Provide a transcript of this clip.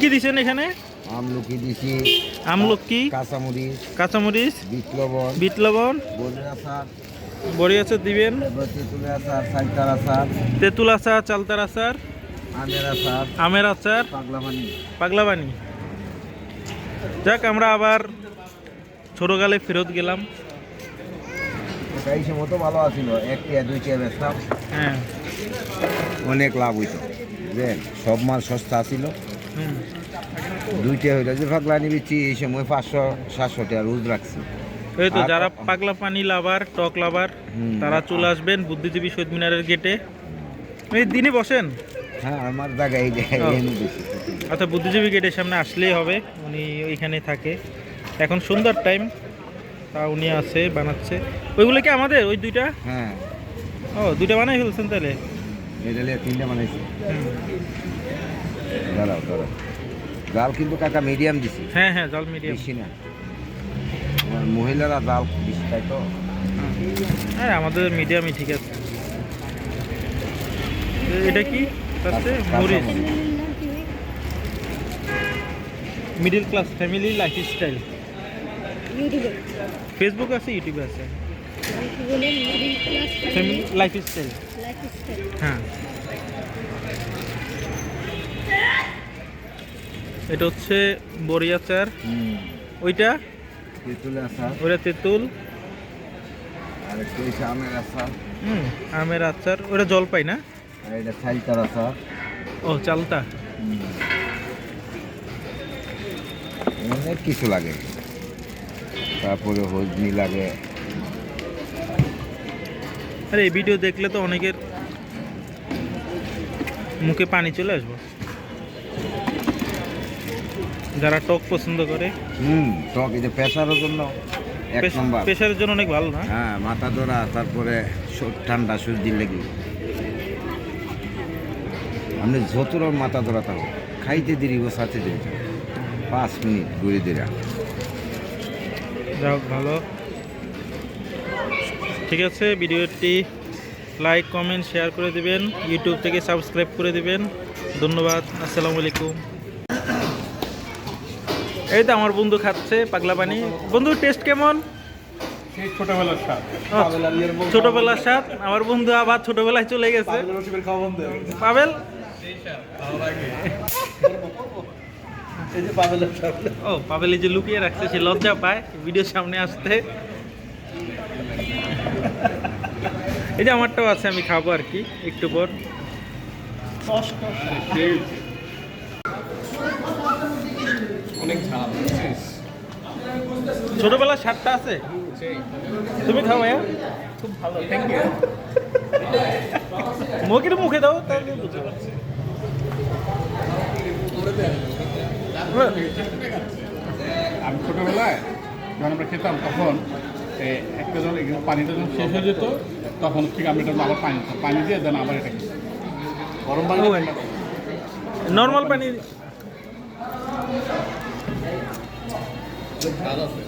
কি দিছেন এখানে? আমলকি দিছি, আমলকি, কাঁচামরিচ, কাঁচামরিচ, বিট লবণ, বিট লবণ, বড়ির আচার, বড়ি আচার দিবেন, তেঁতুলের আচার, চালতার আচার, তেঁতুল আচার, চালতার আচার, আমের আচার, আমের আচার, পাগলা পানি। পাগলা পানি। যাক, আমরা আবার ছোটকালে ফেরত গেলাম। এই সময় তো ভালো আছিল, এক টিয়া দুই টিয়া বেচতাম, হ্যাঁ। অনেক লাভ হইতো। যে সব মাল সস্তা ছিল, হুম। দুইটা হইলো যে পাগলা নিবিছি এই সময় 500-700 টাকা রোজ রাখছি। এই তো আর- যারা পাগলা পানি লাভার, টক লাভার, হুম। তারা চলে আসবেন বুদ্ধিজীবী শহীদ মিনারের গেটে। এই দিনই বসেন? হ্যাঁ, আমার জায়গা এই ও। বেশি। আচ্ছা, বুদ্ধিজীবী গেটের সামনে আসলেই হবে, উনি ওইখানে থাকে। এখন সুন্দর টাইম, তা উনি আছে, বানাচ্ছে। ওইগুলো কি আমাদের ওই দুইটা? হ্যাঁ, ও, দুইটা বানাই ফেলছেন তাহলে? এটা লিয়ে 3টা বানাইছি। হুম। দাঁড়াও দাঁড়াও, জাল কিন্তু কাকা মিডিয়াম দিছি, হ্যাঁ হ্যাঁ, জল মিডিয়াম। বেশি না। আমার মহিলারা জাল বেশি খায় তো। হ্যাঁ, আমাদের মিডিয়ামই ঠিক আছে। এটা কি? মরিচ। Middle class family lifestyle. Facebook আছে, ইউটিউবে আছে। Family lifestyle. হ্যাঁ। এটা হচ্ছে বড়ি আচার। ওইটা তেঁতুলের আচার, ওইটা তেঁতুল। আর একটু হইছে আমের আচার, আমের আচার। ওটা জলপাই না? আর এটা চালতার আচার। ও, চালতা। অনেক কিছু লাগে, তারপরে হজনি লাগে। আরে, এই ভিডিও দেখলে তো অনেকের মুখে পানি চলে আসবে, যারা টক পছন্দ করে। টক এটা প্রেশারের জন্য এক নম্বর। প্রেশারের জন্য অনেক ভালো না? হ্যাঁ, মাথা ধরা, তারপরে ঠান্ডা সর্দির লেগে আপনি যতর মাথা ধরা থাকো, খাইতে দেরি ও সাথে দেরি 5 মিনিট ঘুরে দেরা। যাক, ভালো। ঠিক আছে, ভিডিওটি লাইক, কমেন্ট, শেয়ার করে দিবেন, ইউটিউব থেকে সাবস্ক্রাইব করে দিবেন। ধন্যবাদ। আসসালামু আলাইকুম। এই তো আমার বন্ধু খাচ্ছে পাগলা পানি। বন্ধু, টেস্ট কেমন? ছোটবেলার স্বাদ। ছোটবেলার স্বাদ। আমার বন্ধু আবার ছোটবেলায় চলে গেছে। পাবেল, এই যে পাবেলের স্বাদ। ও পাবেল এই যে লুকিয়ে রাখছে, সে লজ্জা পায় ভিডিওর সামনে আসতে। এই যে আমারটাও আছে, আমি খাবো আর কি একটু পর। অনেক ঝাল। ছোটবেলার স্বাদটা আছে। তুমি খাও ভাইয়া। খুব ভালো, থ্যাংক ইউ। মুখের মুখে দাও, তাহলে বুঝতে পারছি। আমি ছোটবেলায় যখন আমরা খেতাম তখন একটা যখন পানিটা যখন শেষ হয়ে যেত তখন ঠিক আমি এটা আবার পানি দিয়ে দেন আবার এটা খেতাম। গরম পানি নর্মাল পানি। ভালো আছে।